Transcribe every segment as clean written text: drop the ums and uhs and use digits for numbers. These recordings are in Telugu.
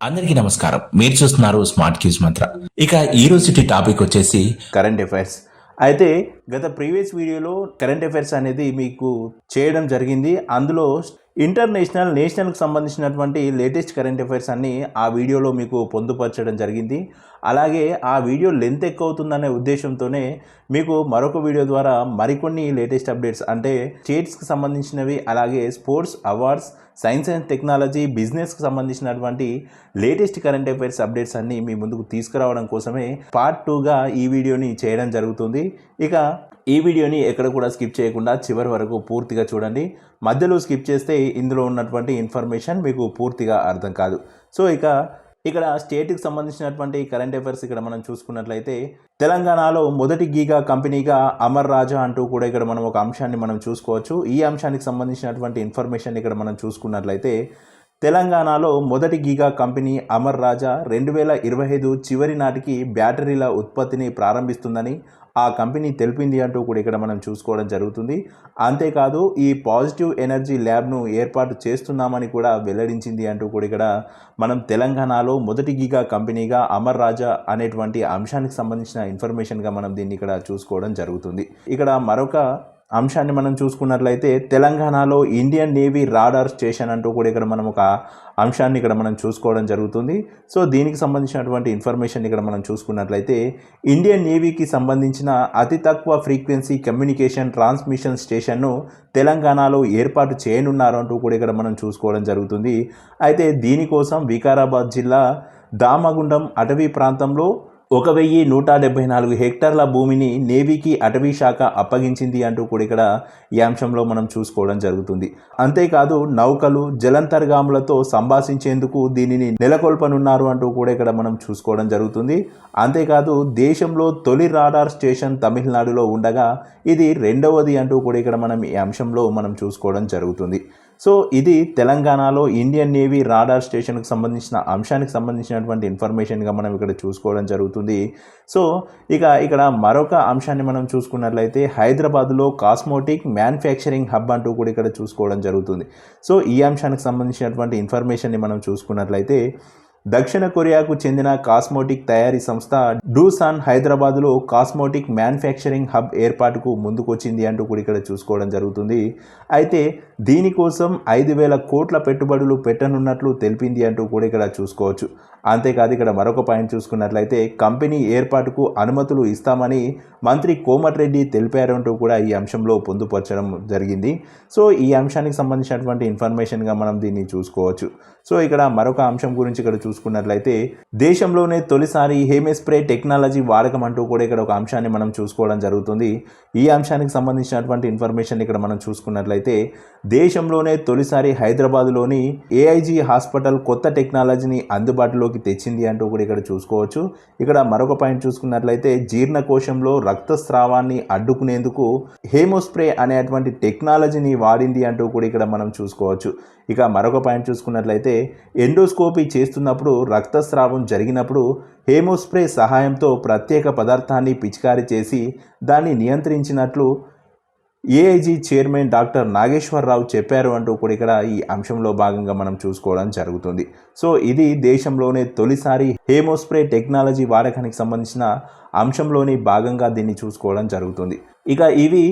అందరికీ నమస్కారం. మీరు చూస్తున్నారు స్మార్ట్ క్యూస్ మంత్ర. ఇక ఈ రోజుటి టాపిక్ వచ్చేసి కరెంట్ అఫైర్స్. అయితే గత ప్రీవియస్ వీడియోలో కరెంట్ అఫైర్స్ అనేది మీకు చేయడం జరిగింది. అందులో నేషనల్కి సంబంధించినటువంటి లేటెస్ట్ కరెంట్ అఫైర్స్ అన్నీ ఆ వీడియోలో మీకు పొందుపరచడం జరిగింది. అలాగే ఆ వీడియో లెంత్ ఎక్కువ అవుతుందనే ఉద్దేశంతోనే మీకు మరొక వీడియో ద్వారా మరికొన్ని లేటెస్ట్ అప్డేట్స్ అంటే స్టేట్స్కి సంబంధించినవి, అలాగే sports, awards, science and technology, బిజినెస్కి సంబంధించినటువంటి లేటెస్ట్ కరెంట్ అఫైర్స్ అప్డేట్స్ అన్నీ మీ ముందుకు తీసుకురావడం కోసమే పార్ట్ 2గా ఈ వీడియోని చేయడం జరుగుతుంది. ఇక ఈ వీడియోని ఎక్కడ కూడా స్కిప్ చేయకుండా చివరి వరకు పూర్తిగా చూడండి. మధ్యలో స్కిప్ చేస్తే ఇందులో ఉన్నటువంటి ఇన్ఫర్మేషన్ మీకు పూర్తిగా అర్థం కాదు. సో ఇక్కడ స్టేట్కి సంబంధించినటువంటి కరెంట్ అఫైర్స్ ఇక్కడ మనం చూసుకున్నట్లయితే తెలంగాణలో మొదటి గీగా కంపెనీగా అమర్ రాజా అంటూ కూడా ఇక్కడ మనం ఒక అంశాన్ని మనం చూసుకోవచ్చు. ఈ అంశానికి సంబంధించినటువంటి ఇన్ఫర్మేషన్ ఇక్కడ మనం చూసుకున్నట్లయితే తెలంగాణలో మొదటి గీగా కంపెనీ అమర్ రాజా 2025 చివరి నాటికి బ్యాటరీల ఉత్పత్తిని ప్రారంభిస్తుందని ఆ కంపెనీ తెలిపింది అంటూ కూడా ఇక్కడ మనం చూసుకోవడం జరుగుతుంది. అంతేకాదు ఈ పాజిటివ్ ఎనర్జీ ల్యాబ్ను ఏర్పాటు చేస్తున్నామని కూడా వెల్లడించింది అంటూ కూడా ఇక్కడ మనం తెలంగాణలో మొదటి గీగా కంపెనీగా అమర్ రాజా అనేటువంటి అంశానికి సంబంధించిన ఇన్ఫర్మేషన్గా మనం దీన్ని ఇక్కడ చూసుకోవడం జరుగుతుంది. ఇక్కడ మరొక అంశాన్ని మనం చూసుకున్నట్లయితే తెలంగాణలో ఇండియన్ నేవీ రాడార్ స్టేషన్ అంటూ కూడా ఇక్కడ మనం ఒక అంశాన్ని ఇక్కడ మనం చూసుకోవడం జరుగుతుంది. సో దీనికి సంబంధించినటువంటి ఇన్ఫర్మేషన్ ఇక్కడ మనం చూసుకున్నట్లయితే ఇండియన్ నేవీకి సంబంధించిన అతి తక్కువ ఫ్రీక్వెన్సీ కమ్యూనికేషన్ ట్రాన్స్మిషన్ స్టేషన్ను తెలంగాణలో ఏర్పాటు చేయనున్నారు అంటూ కూడా ఇక్కడ మనం చూసుకోవడం జరుగుతుంది. అయితే దీనికోసం వికారాబాద్ జిల్లా దామగుండం అటవీ ప్రాంతంలో 1174 హెక్టార్ల భూమిని నేవీకి అటవీ శాఖ అప్పగించింది అంటూ కూడా ఇక్కడ ఈ అంశంలో మనం చూసుకోవడం జరుగుతుంది. అంతేకాదు నౌకలు, జలంతర్గాములతో సంభాషించేందుకు దీనిని నెలకొల్పనున్నారు అంటూ కూడా ఇక్కడ మనం చూసుకోవడం జరుగుతుంది. అంతేకాదు దేశంలో తొలి రాడార్ స్టేషన్ తమిళనాడులో ఉండగా ఇది రెండవది అంటూ కూడా ఇక్కడ మనం ఈ అంశంలో మనం చూసుకోవడం జరుగుతుంది. సో ఇది తెలంగాణలో ఇండియన్ నేవీ రాడార్ స్టేషన్కి సంబంధించిన అంశానికి సంబంధించినటువంటి ఇన్ఫర్మేషన్గా మనం ఇక్కడ చూసుకోవడం జరుగుతుంది. సో ఇక్కడ మరొక అంశాన్ని మనం చూసుకున్నట్లయితే హైదరాబాద్లో కాస్మోటిక్ మ్యానుఫ్యాక్చరింగ్ హబ్ అంటూ కూడా ఇక్కడ చూసుకోవడం జరుగుతుంది. సో ఈ అంశానికి సంబంధించినటువంటి ఇన్ఫర్మేషన్ని మనం చూసుకున్నట్లయితే దక్షిణ కొరియాకు చెందిన కాస్మోటిక్ తయారీ సంస్థ డూసాన్ హైదరాబాద్లో కాస్మోటిక్ మ్యానుఫ్యాక్చరింగ్ హబ్ ఏర్పాటుకు ముందుకొచ్చింది అంటూ కూడా ఇక్కడ చూసుకోవడం జరుగుతుంది. అయితే దీనికోసం 5,000 కోట్ల పెట్టుబడులు పెట్టనున్నట్లు తెలిపింది అంటూ కూడా ఇక్కడ చూసుకోవచ్చు. అంతేకాదు ఇక్కడ మరొక పాయింట్ చూసుకున్నట్లయితే కంపెనీ ఏర్పాటుకు అనుమతులు ఇస్తామని మంత్రి కోమటిరెడ్డి తెలిపారు అంటూ కూడా ఈ అంశంలో పొందుపరచడం జరిగింది. సో ఈ అంశానికి సంబంధించినటువంటి ఇన్ఫర్మేషన్గా మనం దీన్ని చూసుకోవచ్చు. సో ఇక్కడ మరొక అంశం గురించి ఇక్కడ చూసుకున్నట్లయితే దేశంలోనే తొలిసారి హేమెస్ప్రే టెక్నాలజీ వాడకం అంటూ కూడా ఇక్కడ ఒక అంశాన్ని మనం చూసుకోవడం జరుగుతుంది. ఈ అంశానికి సంబంధించినటువంటి ఇన్ఫర్మేషన్ ఇక్కడ మనం చూసుకున్నట్లయితే దేశంలోనే తొలిసారి హైదరాబాద్లోని ఏఐజీ హాస్పిటల్ కొత్త టెక్నాలజీని అందుబాటులోకి తెచ్చింది అంటూ కూడా ఇక్కడ చూసుకోవచ్చు. ఇక్కడ మరొక పాయింట్ చూసుకున్నట్లయితే జీర్ణకోశంలో రక్తస్రావాన్ని అడ్డుకునేందుకు హేమోస్ప్రే అనేటువంటి టెక్నాలజీని వాడింది అంటూ కూడా ఇక్కడ మనం చూసుకోవచ్చు. ఇక మరొక పాయింట్ చూసుకున్నట్లయితే ఎండోస్కోపీ చేస్తున్నప్పుడు రక్తస్రావం జరిగినప్పుడు హేమోస్ప్రే సహాయంతో ప్రత్యేక పదార్థాన్ని పిచికారీ చేసి దాన్ని నియంత్రించినట్లు ఏఐజీ చైర్మన్ డాక్టర్ నాగేశ్వరరావు చెప్పారు అంటూ కూడా ఇక్కడ ఈ అంశంలో భాగంగా మనం చూసుకోవడం జరుగుతుంది. సో ఇది దేశంలోనే తొలిసారి హేమోస్ప్రే టెక్నాలజీ వాడకానికి సంబంధించిన అంశంలోని భాగంగా దీన్ని చూసుకోవడం జరుగుతుంది. ఇక ఇవి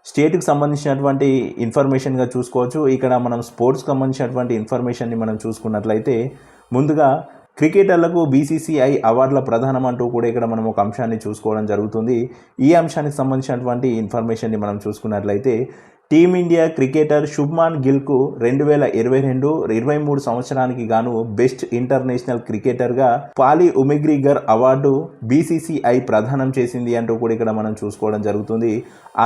స్టేట్కి సంబంధించినటువంటి ఇన్ఫర్మేషన్గా చూసుకోవచ్చు. ఇక్కడ మనం స్పోర్ట్స్కి సంబంధించినటువంటి ఇన్ఫర్మేషన్ని మనం చూసుకున్నట్లయితే ముందుగా క్రికెటర్లకు బీసీసీఐ అవార్డుల ప్రదానం అంటూ కూడా ఇక్కడ మనం ఒక అంశాన్ని చూసుకోవడం జరుగుతుంది. ఈ అంశానికి సంబంధించినటువంటి ఇన్ఫర్మేషన్ని మనం చూసుకున్నట్లయితే టీమిండియా క్రికెటర్ శుభ్మాన్ గిల్కు 2022-23 సంవత్సరానికి గాను బెస్ట్ ఇంటర్నేషనల్ క్రికెటర్గా పాలి ఉమెగ్రిగర్ అవార్డు బీసీసీఐ ప్రదానం చేసింది అంటూ కూడా ఇక్కడ మనం చూసుకోవడం జరుగుతుంది.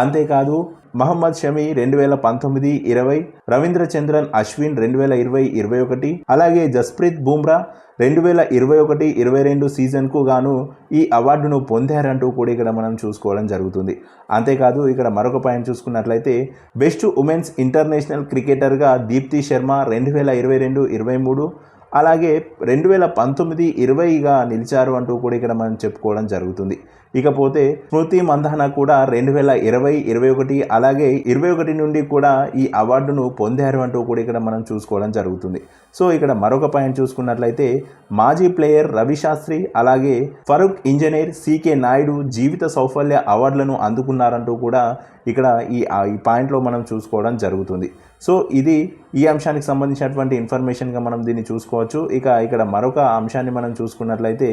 అంతేకాదు మహమ్మద్ షమి 2019-20, రవీంద్రచంద్రన్ అశ్విన్ 2020-21, అలాగే జస్ప్రీత్ బుమ్రా 2021-22 సీజన్కు గాను ఈ అవార్డును పొందారంటూ కూడా ఇక్కడ మనం చూసుకోవడం జరుగుతుంది. అంతేకాదు ఇక్కడ మరొక పాయింట్ చూసుకున్నట్లయితే బెస్ట్ ఉమెన్స్ ఇంటర్నేషనల్ క్రికెటర్గా దీప్తి శర్మ 2022-23, అలాగే 2019-20గా నిలిచారు అంటూ కూడా ఇక్కడ మనం చెప్పుకోవడం జరుగుతుంది. ఇకపోతే స్మృతి మంధాన కూడా 2020, 21 అలాగే 21 నుండి కూడా ఈ అవార్డును పొందారు అంటూ కూడా ఇక్కడ మనం చూసుకోవడం జరుగుతుంది. సో ఇక్కడ మరొక పాయింట్ చూసుకున్నట్లయితే మాజీ ప్లేయర్ రవి శాస్త్రి అలాగే ఫరూక్ ఇంజనీర్ సికే నాయుడు జీవిత సౌఫల్య అవార్డులను అందుకున్నారంటూ కూడా ఇక్కడ ఈ పాయింట్లో మనం చూసుకోవడం జరుగుతుంది. సో ఇది ఈ అంశానికి సంబంధించినటువంటి ఇన్ఫర్మేషన్గా మనం దీన్ని చూసుకోవచ్చు. ఇక ఇక్కడ మరొక అంశాన్ని మనం చూసుకున్నట్లయితే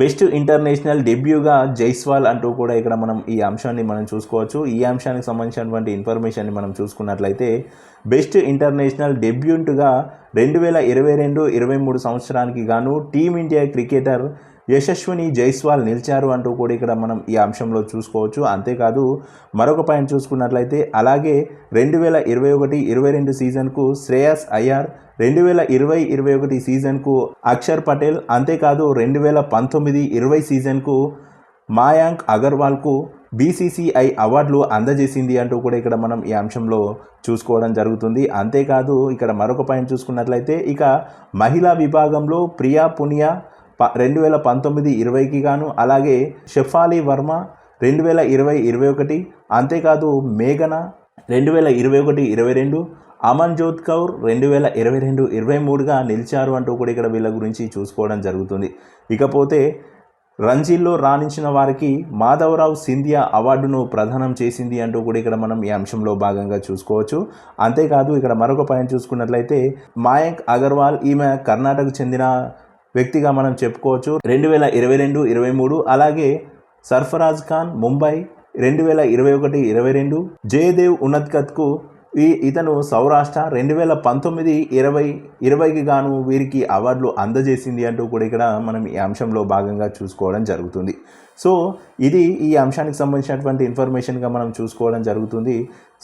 బెస్ట్ ఇంటర్నేషనల్ డెబ్యూగా జైస్వాల్ అంటూ కూడా ఇక్కడ మనం ఈ అంశాన్ని మనం చూసుకోవచ్చు. ఈ అంశానికి సంబంధించినటువంటి ఇన్ఫర్మేషన్ని మనం చూసుకున్నట్లయితే బెస్ట్ ఇంటర్నేషనల్ డెబ్యూంట్గా 2022-23 సంవత్సరానికి గాను టీమిండియా క్రికెటర్ యశస్విని జైస్వాల్ నిలిచారు అంటూ కూడా ఇక్కడ మనం ఈ అంశంలో చూసుకోవచ్చు. అంతేకాదు మరొక పాయింట్ చూసుకున్నట్లయితే అలాగే 2021-22 సీజన్కు శ్రేయస్ అయ్యర్, 2020-21 సీజన్కు అక్షర్ పటేల్, అంతేకాదు 2019-20 సీజన్కు మాయాంక్ అగర్వాల్కు బీసీసీఐ అవార్డులు అందజేసింది అంటూ కూడా ఇక్కడ మనం ఈ అంశంలో చూసుకోవడం జరుగుతుంది. అంతేకాదు ఇక్కడ మరొక పాయింట్ చూసుకున్నట్లయితే ఇక మహిళా విభాగంలో ప్రియా పునియా 2019-20కి గాను, అలాగే షెఫాలి వర్మ 2020-21, అంతేకాదు మేఘన 2021-22, అమన్జోత్ కౌర్ 2022-23గా నిలిచారు అంటూ కూడా ఇక్కడ వీళ్ళ గురించి చూసుకోవడం జరుగుతుంది. ఇకపోతే రంజీల్లో రాణించిన వారికి మాధవరావు సింధియా అవార్డును ప్రదానం చేసింది అంటూ కూడా ఇక్కడ మనం ఈ అంశంలో భాగంగా చూసుకోవచ్చు. అంతేకాదు ఇక్కడ మరొక పాయింట్ చూసుకున్నట్లయితే మాయాంక్ అగర్వాల్ ఈమె కర్ణాటకకు చెందిన వ్యక్తిగా మనం చెప్పుకోవచ్చు. 2022-23 అలాగే సర్ఫరాజ్ ఖాన్ ముంబై 2021-22, జయదేవ్ ఉన్నత్కత్కు ఇతను సౌరాష్ట్ర 2019-20కి గాను వీరికి అవార్డులు అందజేసింది అంటూ కూడా ఇక్కడ మనం ఈ అంశంలో భాగంగా చూసుకోవడం జరుగుతుంది. సో ఇది ఈ అంశానికి సంబంధించినటువంటి ఇన్ఫర్మేషన్గా మనం చూసుకోవడం జరుగుతుంది.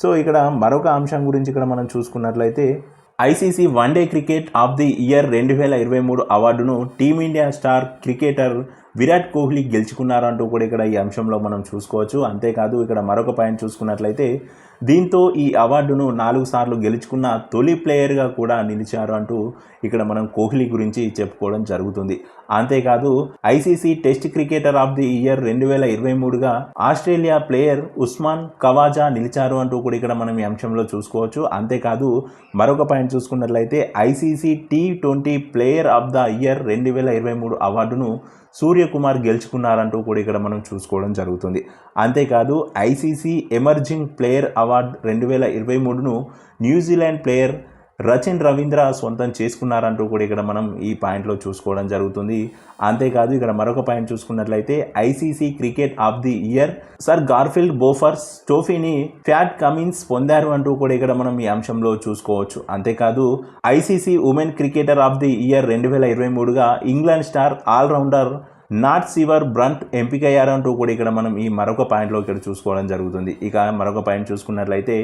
సో ఇక్కడ మరొక అంశం గురించి ఇక్కడ మనం చూసుకున్నట్లయితే ICC one day cricket of the year 2023 అవార్డును team India star cricketer Virat Kohli గెలుచుకున్నారంటూ కూడా ఇక్కడ ఈ అంశంలో మనం చూసుకోవచ్చు. అంతేకాదు ఇక్కడ మరొక పాయింట్ చూసుకున్నట్లయితే దీంతో ఈ అవార్డును 4 సార్లు గెలుచుకున్న తొలి ప్లేయర్గా కూడా నిలిచారు అంటూ ఇక్కడ మనం కోహ్లీ గురించి చెప్పుకోవడం జరుగుతుంది. అంతేకాదు ICC test cricketer of the year 2023గా ఆస్ట్రేలియా ప్లేయర్ ఉస్మాన్ ఖవాజా నిలిచారు అంటూ కూడా ఇక్కడ మనం ఈ అంశంలో చూసుకోవచ్చు. అంతేకాదు మరొక పాయింట్ చూసుకున్నట్లయితే ICC T20 player of the year 2023 అవార్డును సూర్యకుమార్ గెలుచుకున్నారంటూ కూడా ఇక్కడ మనం చూసుకోవడం జరుగుతుంది. అంతేకాదు ఐసీసీ ఎమర్జింగ్ ప్లేయర్ అవార్డు 2023ను న్యూజిలాండ్ ప్లేయర్ రచిన్ రవీంద్ర సొంతం చేసుకున్నారంటూ కూడా ఇక్కడ మనం ఈ పాయింట్లో చూసుకోవడం జరుగుతుంది. అంతేకాదు ఇక్కడ మరొక పాయింట్ చూసుకున్నట్లయితే ICC cricket of the year sir Garfield Sobers ట్రోఫీని ఫ్యాట్ కమిన్స్ పొందారు అంటూ కూడా ఇక్కడ మనం ఈ అంశంలో చూసుకోవచ్చు. అంతేకాదు ICC women cricketer of the year 2023గా England star all rounder Nat Sciver Brunt ఎంపికయ్యారంటూ కూడా ఇక్కడ మనం ఈ మరొక పాయింట్లో ఇక్కడ చూసుకోవడం జరుగుతుంది. ఇక మరొక పాయింట్ చూసుకున్నట్లయితే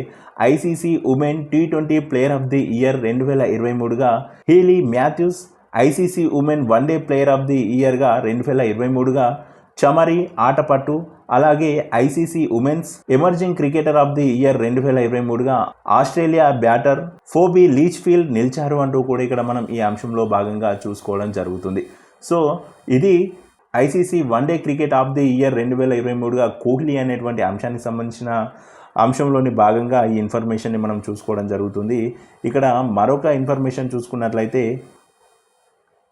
ICC women T20 player of the year 2023గా Hayley Matthews, ICC women one day player of the ఇయర్గా 2023గా చమరి ఆటపట్టు, అలాగే ICC women's emerging cricketer of the year 2023గా ఆస్ట్రేలియా బ్యాటర్ ఫోబీ లీచ్ఫీల్డ్ నిలిచారు అంటూ కూడా ఇక్కడ మనం ఈ అంశంలో భాగంగా చూసుకోవడం జరుగుతుంది. సో ఇది ICC one day cricket of the year 2023గా కోహ్లీ అనేటువంటి అంశానికి సంబంధించిన అంశంలోని భాగంగా ఈ ఇన్ఫర్మేషన్ని మనం చూసుకోవడం జరుగుతుంది. ఇక్కడ మరొక ఇన్ఫర్మేషన్ చూసుకున్నట్లయితే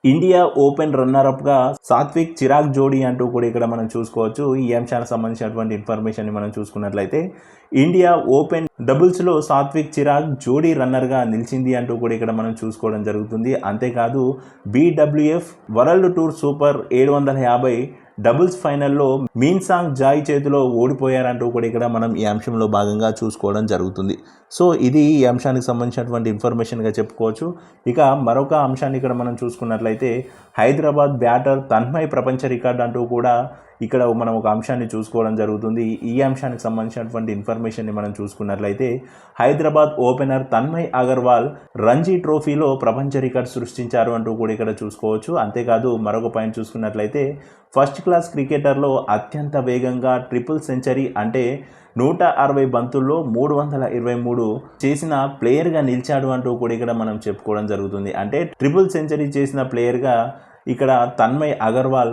ఇండియా ఓపెన్ రన్నర్అప్గా సాత్విక్ చిరాగ్ జోడీ అంటూ కూడా ఇక్కడ మనం చూసుకోవచ్చు. ఈ అంశానికి సంబంధించినటువంటి ఇన్ఫర్మేషన్ని మనం చూసుకున్నట్లయితే ఇండియా ఓపెన్ డబుల్స్లో సాత్విక్ చిరాగ్ జోడీ రన్నర్గా నిలిచింది అంటూ కూడా ఇక్కడ మనం చూసుకోవడం జరుగుతుంది. అంతేకాదు BWF world tour super 750 doubles ఫైనల్లో మీన్సాంగ్ జాయ్ చేతిలో ఓడిపోయారంటూ కూడా ఇక్కడ మనం ఈ అంశంలో భాగంగా చూసుకోవడం జరుగుతుంది. సో ఇది ఈ అంశానికి సంబంధించినటువంటి ఇన్ఫర్మేషన్గా చెప్పుకోవచ్చు. ఇక మరొక అంశాన్ని ఇక్కడ మనం చూసుకున్నట్లయితే హైదరాబాద్ బ్యాటర్ తన్మయ్ ప్రపంచ రికార్డు అంటూ కూడా ఇక్కడ మనం ఒక అంశాన్ని చూసుకోవడం జరుగుతుంది. ఈ అంశానికి సంబంధించినటువంటి ఇన్ఫర్మేషన్ని మనం చూసుకున్నట్లయితే హైదరాబాద్ ఓపెనర్ తన్మయ్ అగర్వాల్ రంజీ ట్రోఫీలో ప్రపంచ రికార్డు సృష్టించారు అంటూ కూడా ఇక్కడ చూసుకోవచ్చు. అంతేకాదు మరొక పాయింట్ చూసుకున్నట్లయితే ఫస్ట్ క్లాస్ క్రికెటర్లో అత్యంత వేగంగా ట్రిపుల్ సెంచరీ అంటే 160 బంతుల్లో 323 చేసిన ప్లేయర్గా నిలిచాడు అంటూ కూడా ఇక్కడ మనం చెప్పుకోవడం జరుగుతుంది. అంటే ట్రిపుల్ సెంచరీ చేసిన ప్లేయర్గా ఇక్కడ తన్మయ్ అగర్వాల్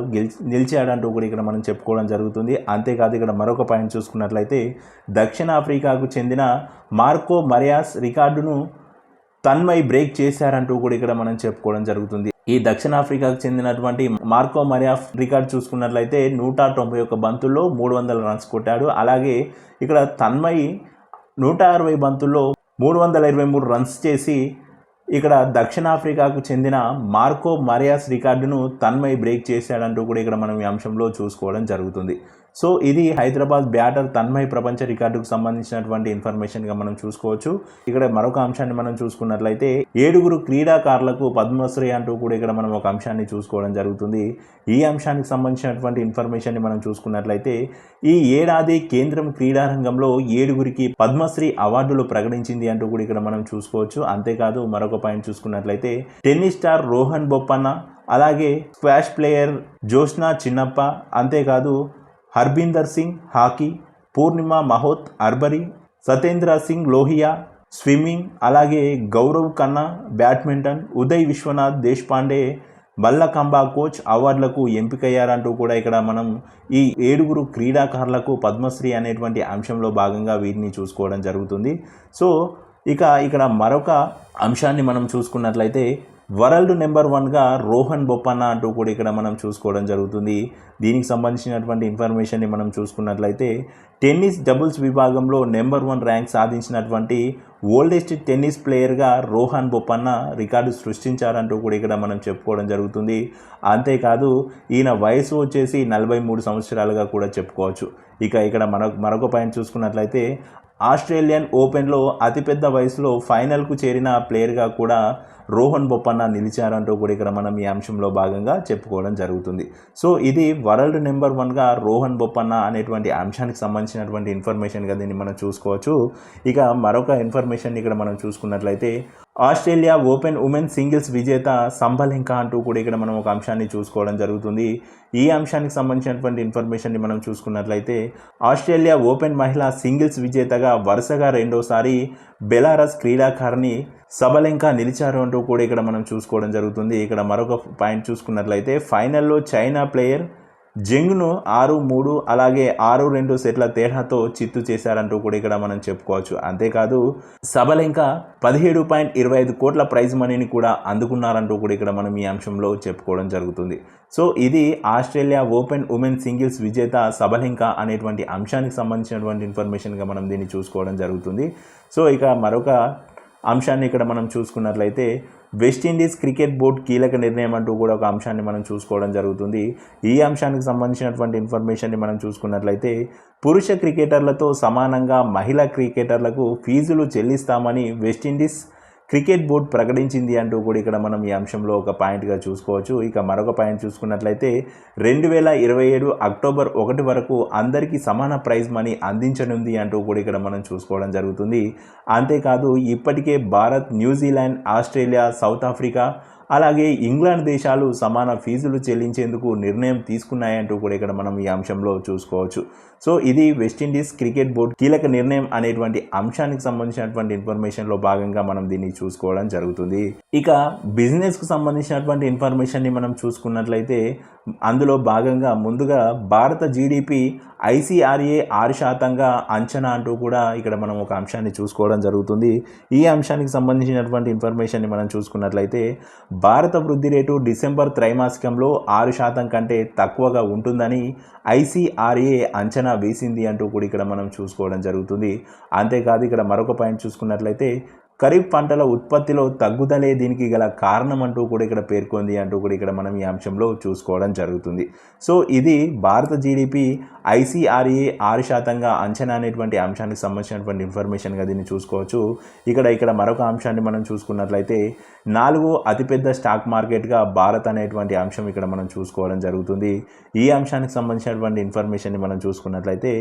నిలిచాడంటూ కూడా ఇక్కడ మనం చెప్పుకోవడం జరుగుతుంది. అంతేకాదు ఇక్కడ మరొక పాయింట్ చూసుకున్నట్లయితే దక్షిణాఫ్రికాకు చెందిన మార్కో మరియాస్ రికార్డును తన్మయ్ బ్రేక్ చేశారంటూ కూడా ఇక్కడ మనం చెప్పుకోవడం జరుగుతుంది. ఈ దక్షిణాఫ్రికాకు చెందినటువంటి మార్కో మరియాస్ రికార్డ్ చూసుకున్నట్లయితే 191 బంతుల్లో 300 రన్స్ కొట్టాడు. అలాగే ఇక్కడ తన్మయ్ 160 బంతుల్లో 323 రన్స్ చేసి ఇక్కడ దక్షిణాఫ్రికాకు చెందిన మార్కో మరియాస్ రికార్డును తన్మయ్ బ్రేక్ చేశాడంటూ కూడా ఇక్కడ మనం ఈ అంశంలో చూసుకోవడం జరుగుతుంది. సో ఇది హైదరాబాద్ బ్యాటర్ తన్మయ్ ప్రపంచ రికార్డుకు సంబంధించినటువంటి ఇన్ఫర్మేషన్గా మనం చూసుకోవచ్చు. ఇక్కడ మరొక అంశాన్ని మనం చూసుకున్నట్లయితే 7 క్రీడాకారులకు పద్మశ్రీ అంటూ కూడా ఇక్కడ మనం ఒక అంశాన్ని చూసుకోవడం జరుగుతుంది. ఈ అంశానికి సంబంధించినటువంటి ఇన్ఫర్మేషన్ని మనం చూసుకున్నట్లయితే ఈ ఏడాది కేంద్రం క్రీడారంగంలో 7 పద్మశ్రీ అవార్డులు ప్రకటించింది అంటూ కూడా ఇక్కడ మనం చూసుకోవచ్చు. అంతేకాదు మరొక పాయింట్ చూసుకున్నట్లయితే టెన్నిస్ స్టార్ రోహన్ బొప్పన్న, అలాగే స్క్వాష్ ప్లేయర్ జోష్నా చిన్నప్ప, అంతేకాదు హర్బీందర్ సింగ్ హాకీ, పూర్ణిమ మహోత్ ఆర్చరీ, సతేంద్ర సింగ్ లోహియా స్విమ్మింగ్, అలాగే గౌరవ్ ఖన్నా బ్యాడ్మింటన్, ఉదయ్ విశ్వనాథ్ దేశ్పాండే మల్లఖంబ కోచ్ అవార్డులకు ఎంపికయ్యారంటూ కూడా ఇక్కడ మనం ఈ 7 క్రీడాకారులకు పద్మశ్రీ అనేటువంటి అంశంలో భాగంగా వీరిని చూసుకోవడం జరుగుతుంది. సో ఇక్కడ మరొక అంశాన్ని మనం చూసుకున్నట్లయితే వరల్డ్ నెంబర్ 1గా రోహన్ బొప్పన్న అంటూ కూడా ఇక్కడ మనం చూసుకోవడం జరుగుతుంది. దీనికి సంబంధించినటువంటి ఇన్ఫర్మేషన్ని మనం చూసుకున్నట్లయితే టెన్నిస్ డబుల్స్ విభాగంలో నెంబర్ 1 ర్యాంక్ సాధించినటువంటి ఓల్డెస్ట్ టెన్నిస్ ప్లేయర్గా రోహన్ బొప్పన్న రికార్డు సృష్టించారంటూ కూడా ఇక్కడ మనం చెప్పుకోవడం జరుగుతుంది. అంతేకాదు ఈయన వయసు వచ్చేసి 43 సంవత్సరాలుగా కూడా చెప్పుకోవచ్చు. ఇక్కడ మరొక పాయింట్ చూసుకున్నట్లయితే ఆస్ట్రేలియన్ ఓపెన్లో అతిపెద్ద వయసులో ఫైనల్కు చేరిన ప్లేయర్గా కూడా రోహన్ బొప్పన్న నిలిచారంటూ కూడా ఇక్కడ మనం ఈ అంశంలో భాగంగా చెప్పుకోవడం జరుగుతుంది. సో ఇది వరల్డ్ నెంబర్ 1గా రోహన్ బొప్పన్న అనేటువంటి అంశానికి సంబంధించినటువంటి ఇన్ఫర్మేషన్గా దీన్ని మనం చూసుకోవచ్చు. ఇక మరొక ఇన్ఫర్మేషన్ ఇక్కడ మనం చూసుకున్నట్లయితే ఆస్ట్రేలియా ఓపెన్ ఉమెన్ సింగిల్స్ విజేత సంబలెంకా అంటూ కూడా ఇక్కడ మనం ఒక అంశాన్ని చూసుకోవడం జరుగుతుంది. ఈ అంశానికి సంబంధించినటువంటి ఇన్ఫర్మేషన్ని మనం చూసుకున్నట్లయితే ఆస్ట్రేలియా ఓపెన్ మహిళా సింగిల్స్ విజేతగా వరుసగా రెండోసారి బెలారస్ క్రీడాకారిణి సబలెంకా నిలిచారు అంటూ కూడా ఇక్కడ మనం చూసుకోవడం జరుగుతుంది. ఇక్కడ మరొక పాయింట్ చూసుకున్నట్లయితే ఫైనల్లో చైనా ప్లేయర్ జంగ్ను 6-3 అలాగే 6-2 సెట్ల తేడాతో చిత్తు చేశారంటూ కూడా ఇక్కడ మనం చెప్పుకోవచ్చు. అంతేకాదు సబలెంకా 17.25 కోట్ల ప్రైజ్ మనీని కూడా అందుకున్నారంటూ కూడా ఇక్కడ మనం ఈ అంశంలో చెప్పుకోవడం జరుగుతుంది. సో ఇది ఆస్ట్రేలియా ఓపెన్ ఉమెన్ సింగిల్స్ విజేత సబలెంకా అనేటువంటి అంశానికి సంబంధించినటువంటి ఇన్ఫర్మేషన్గా మనం దీన్ని చూసుకోవడం జరుగుతుంది. సో ఇక మరొక అంశాన్ని ఇక్కడ మనం చూసుకున్నట్లయితే వెస్టిండీస్ క్రికెట్ బోర్డు కీలక నిర్ణయం అంటూ కూడా ఒక అంశాన్ని మనం చూసుకోవడం జరుగుతుంది. ఈ అంశానికి సంబంధించినటువంటి ఇన్ఫర్మేషన్ని మనం చూసుకున్నట్లయితే పురుష క్రికెటర్లతో సమానంగా మహిళా క్రికెటర్లకు ఫీజులు చెల్లిస్తామని వెస్టిండీస్ క్రికెట్ బోర్డు ప్రకటించింది అంటూ కూడా ఇక్కడ మనం ఈ అంశంలో ఒక పాయింట్గా చూసుకోవచ్చు. ఇక మరొక పాయింట్ చూసుకున్నట్లయితే 2027 అక్టోబర్ 1 వరకు అందరికీ సమాన ప్రైజ్ మనీ అందించనుంది అంటూ కూడా ఇక్కడ మనం చూసుకోవడం జరుగుతుంది. అంతేకాదు ఇప్పటికే Bharat, New Zealand, Australia, south Africa అలాగే ఇంగ్లాండ్ దేశాలు సమాన ఫీజులు చెల్లించేందుకు నిర్ణయం తీసుకున్నాయంటూ కూడా ఇక్కడ మనం ఈ అంశంలో చూసుకోవచ్చు. సో ఇది వెస్టిండీస్ క్రికెట్ బోర్డు కీలక నిర్ణయం అనేటువంటి అంశానికి సంబంధించినటువంటి ఇన్ఫర్మేషన్లో భాగంగా మనం దీన్ని చూసుకోవడం జరుగుతుంది. ఇక బిజినెస్కు సంబంధించినటువంటి ఇన్ఫర్మేషన్ని మనం చూసుకున్నట్లయితే అందులో భాగంగా ముందుగా భారత జీడిపి ICRA 6% అంచనా అంటూ కూడా ఇక్కడ మనం ఒక అంశాన్ని చూసుకోవడం జరుగుతుంది. ఈ అంశానికి సంబంధించినటువంటి ఇన్ఫర్మేషన్ని మనం చూసుకున్నట్లయితే భారత వృద్ధి రేటు డిసెంబర్ త్రైమాసికంలో 6% కంటే తక్కువగా ఉంటుందని ICRA అంచనా వేసింది అంటూ కూడా ఇక్కడ మనం చూసుకోవడం జరుగుతుంది. అంతేకాదు ఇక్కడ మరొక పాయింట్ చూసుకున్నట్లయితే ఖరీఫ్ పంటల ఉత్పత్తిలో తగ్గుదలే దీనికి గల కారణం అంటూ కూడా ఇక్కడ పేర్కొంది అంటూ కూడా ఇక్కడ మనం ఈ అంశంలో చూసుకోవడం జరుగుతుంది. సో ఇది భారత జీడిపి ICRA 6% అంచనా అనేటువంటి అంశానికి సంబంధించినటువంటి ఇన్ఫర్మేషన్గా దీన్ని చూసుకోవచ్చు. ఇక్కడ మరొక అంశాన్ని మనం చూసుకున్నట్లయితే 4వ అతిపెద్ద స్టాక్ మార్కెట్గా భారత్ అనేటువంటి అంశం ఇక్కడ మనం చూసుకోవడం జరుగుతుంది. ఈ అంశానికి సంబంధించినటువంటి ఇన్ఫర్మేషన్ని మనం చూసుకున్నట్లయితే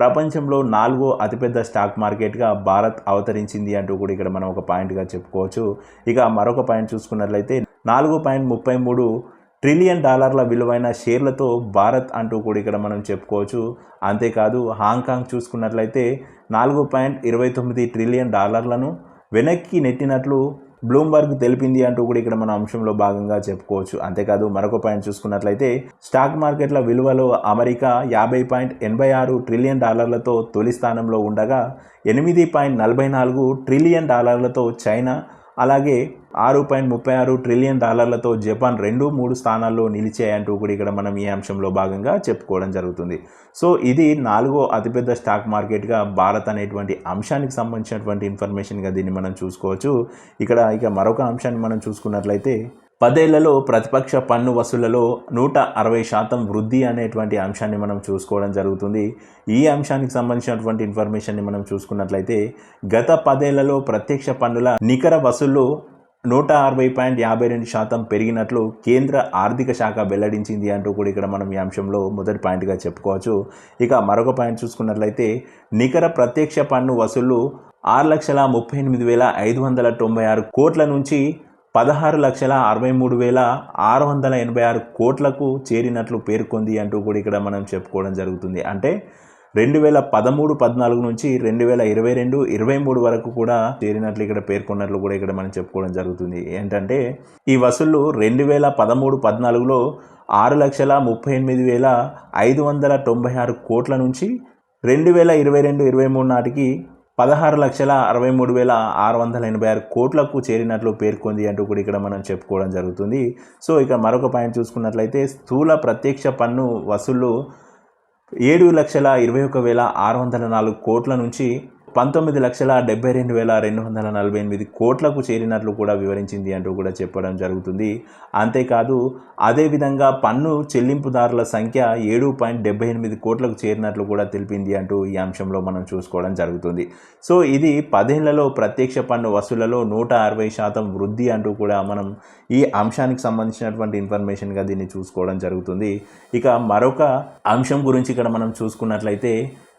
ప్రపంచంలో 4వ అతిపెద్ద స్టాక్ మార్కెట్గా భారత్ అవతరించింది అంటూ కూడా ఇక్కడ మనం ఒక పాయింట్గా చెప్పుకోవచ్చు. ఇక మరొక పాయింట్ చూసుకున్నట్లయితే 4.33 ట్రిలియన్ డాలర్ల విలువైన షేర్లతో భారత్ అంటూ కూడా ఇక్కడ మనం చెప్పుకోవచ్చు. అంతేకాదు హాంకాంగ్ చూసుకున్నట్లయితే 4.29 ట్రిలియన్ డాలర్లను వెనక్కి నెట్టినట్లు బ్లూంబర్గ్ తెలిపింది అంటూ కూడా ఇక్కడ మన అంశంలో భాగంగా చెప్పుకోవచ్చు. అంతేకాదు మరొక పాయింట్ చూసుకున్నట్లయితే స్టాక్ మార్కెట్ల విలువలో అమెరికా $50.86 ట్రిలియన్ తొలి స్థానంలో ఉండగా $8.44 ట్రిలియన్ చైనా, అలాగే $6.36 ట్రిలియన్ జపాన్ 2-3 స్థానాల్లో నిలిచాయంటూ కూడా ఇక్కడ మనం ఈ అంశంలో భాగంగా చెప్పుకోవడం జరుగుతుంది. సో ఇది 4వ అతిపెద్ద స్టాక్ మార్కెట్గా భారత్ అనేటువంటి అంశానికి సంబంధించినటువంటి ఇన్ఫర్మేషన్గా దీన్ని మనం చూసుకోవచ్చు. ఇక మరొక అంశాన్ని మనం చూసుకున్నట్లయితే 10 ఏళ్లలో ప్రతిపక్ష పన్ను వసూళ్లలో 160% వృద్ధి అనేటువంటి అంశాన్ని మనం చూసుకోవడం జరుగుతుంది. ఈ అంశానికి సంబంధించినటువంటి ఇన్ఫర్మేషన్ని మనం చూసుకున్నట్లయితే గత 10 ఏళ్లలో ప్రత్యక్ష పన్నుల నికర వసూళ్లు 160.52% పెరిగినట్లు కేంద్ర ఆర్థిక శాఖ వెల్లడించింది అంటూ కూడా ఇక్కడ మనం ఈ అంశంలో మొదటి పాయింట్గా చెప్పుకోవచ్చు. ఇక మరొక పాయింట్ చూసుకున్నట్లయితే నికర ప్రత్యక్ష పన్ను వసూళ్లు 6,38,596 కోట్ల నుంచి 16,63,686 కోట్లకు చేరినట్లు పేర్కొంది అంటూ కూడా ఇక్కడ మనం చెప్పుకోవడం జరుగుతుంది. అంటే 2013-14 నుంచి 2022-23 వరకు కూడా చేరినట్లు ఇక్కడ పేర్కొన్నట్లు కూడా ఇక్కడ మనం చెప్పుకోవడం జరుగుతుంది. ఏంటంటే ఈ వసూళ్లు 2013-14లో 6,38,596 కోట్ల నుంచి 2022-23 నాటికి 16,63,686 కోట్లకు చేరినట్లు పేర్కొంది అంటూ కూడా ఇక్కడ మనం చెప్పుకోవడం జరుగుతుంది. సో ఇక మరొక పాయింట్ చూసుకున్నట్లయితే స్థూల ప్రత్యక్ష పన్ను వసూళ్లు 7,21,604 కోట్ల నుంచి 19,72,248 కోట్లకు చేరినట్లు కూడా వివరించింది అంటూ కూడా చెప్పడం జరుగుతుంది. అంతేకాదు అదేవిధంగా పన్ను చెల్లింపుదారుల సంఖ్య 7.78 కోట్లకు చేరినట్లు కూడా తెలిపింది అంటూ ఈ అంశంలో మనం చూసుకోవడం జరుగుతుంది. సో ఇది 10 ఏళ్లలో ప్రత్యక్ష పన్ను వసూళ్లలో 160% వృద్ధి అంటూ కూడా మనం ఈ అంశానికి సంబంధించినటువంటి ఇన్ఫర్మేషన్గా దీన్ని చూసుకోవడం జరుగుతుంది. ఇక మరొక అంశం గురించి ఇక్కడ మనం చూసుకున్నట్లయితే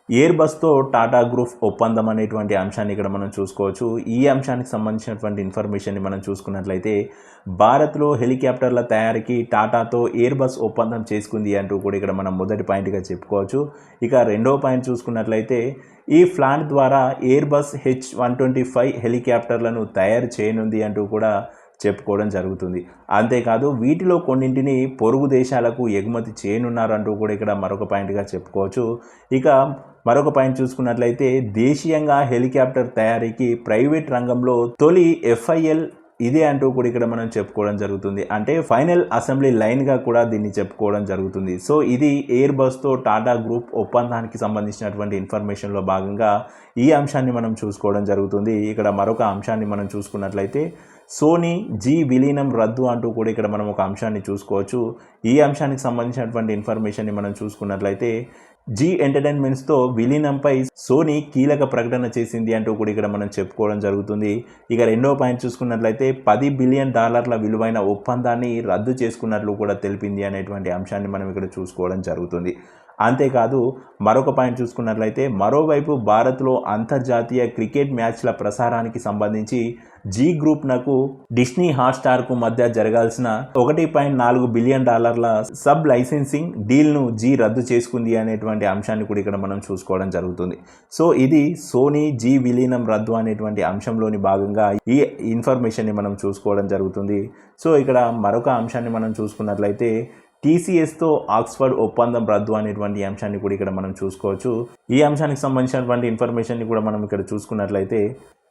ఎయిర్బస్తో టాటా గ్రూప్ ఒప్పందం అనేటువంటి అంశాన్ని ఇక్కడ మనం చూసుకోవచ్చు. ఈ అంశానికి సంబంధించినటువంటి ఇన్ఫర్మేషన్ని మనం చూసుకున్నట్లయితే భారత్లో హెలికాప్టర్ల తయారీకి టాటాతో ఎయిర్బస్ ఒప్పందం చేసుకుంది అంటూ కూడా ఇక్కడ మనం మొదటి పాయింట్గా చెప్పుకోవచ్చు. ఇక రెండో పాయింట్ చూసుకున్నట్లయితే ఈ ప్లాంట్ ద్వారా ఎయిర్బస్ H125 హెలికాప్టర్లను తయారు చేయనుంది అంటూ కూడా చెప్పుకోవడం జరుగుతుంది. అంతేకాదు వీటిలో కొన్నింటిని పొరుగు దేశాలకు ఎగుమతి చేయనున్నారంటూ కూడా ఇక్కడ మరొక పాయింట్గా చెప్పుకోవచ్చు. ఇక మరొక పాయింట్ చూసుకున్నట్లయితే దేశీయంగా హెలికాప్టర్ తయారీకి ప్రైవేట్ రంగంలో తొలి FIL ఇదే అంటూ కూడా ఇక్కడ మనం చెప్పుకోవడం జరుగుతుంది. అంటే ఫైనల్ అసెంబ్లీ లైన్గా కూడా దీన్ని చెప్పుకోవడం జరుగుతుంది. సో ఇది ఎయిర్బస్తో టాటా గ్రూప్ ఒప్పందానికి సంబంధించినటువంటి ఇన్ఫర్మేషన్లో భాగంగా ఈ అంశాన్ని మనం చూసుకోవడం జరుగుతుంది. ఇక్కడ మరొక అంశాన్ని మనం చూసుకున్నట్లయితే సోనీ జీ విలీనం రద్దు అంటూ కూడా ఇక్కడ మనం ఒక అంశాన్ని చూసుకోవచ్చు. ఈ అంశానికి సంబంధించినటువంటి ఇన్ఫర్మేషన్ని మనం చూసుకున్నట్లయితే జీ ఎంటర్టైన్మెంట్స్తో విలీనంపై సోనీ కీలక ప్రకటన చేసింది అంటూ కూడా ఇక్కడ మనం చెప్పుకోవడం జరుగుతుంది. ఇక రెండో పాయింట్ చూసుకున్నట్లయితే $10 బిలియన్ విలువైన ఒప్పందాన్ని రద్దు చేసుకున్నట్లు కూడా తెలిపింది అనేటువంటి అంశాన్ని మనం ఇక్కడ చూసుకోవడం జరుగుతుంది. అంతేకాదు మరొక పాయింట్ చూసుకున్నట్లయితే మరోవైపు భారత్లో అంతర్జాతీయ క్రికెట్ మ్యాచ్ల ప్రసారానికి సంబంధించి జీ గ్రూప్నకు డిస్నీ హాట్స్టార్కు మధ్య జరగాల్సిన $1.4 బిలియన్ సబ్ లైసెన్సింగ్ డీల్ను జీ రద్దు చేసుకుంది అనేటువంటి అంశాన్ని కూడా ఇక్కడ మనం చూసుకోవడం జరుగుతుంది. సో ఇది సోనీ జీ విలీనం రద్దు అనేటువంటి అంశంలోని భాగంగా ఈ ఇన్ఫర్మేషన్ని మనం చూసుకోవడం జరుగుతుంది. సో ఇక్కడ మరొక అంశాన్ని మనం చూసుకున్నట్లయితే TCSతో ఆక్స్ఫర్డ్ ఒప్పందం రద్దు అనేటువంటి అంశాన్ని కూడా ఇక్కడ మనం చూసుకోవచ్చు. ఈ అంశానికి సంబంధించినటువంటి ఇన్ఫర్మేషన్ని కూడా మనం ఇక్కడ చూసుకున్నట్లయితే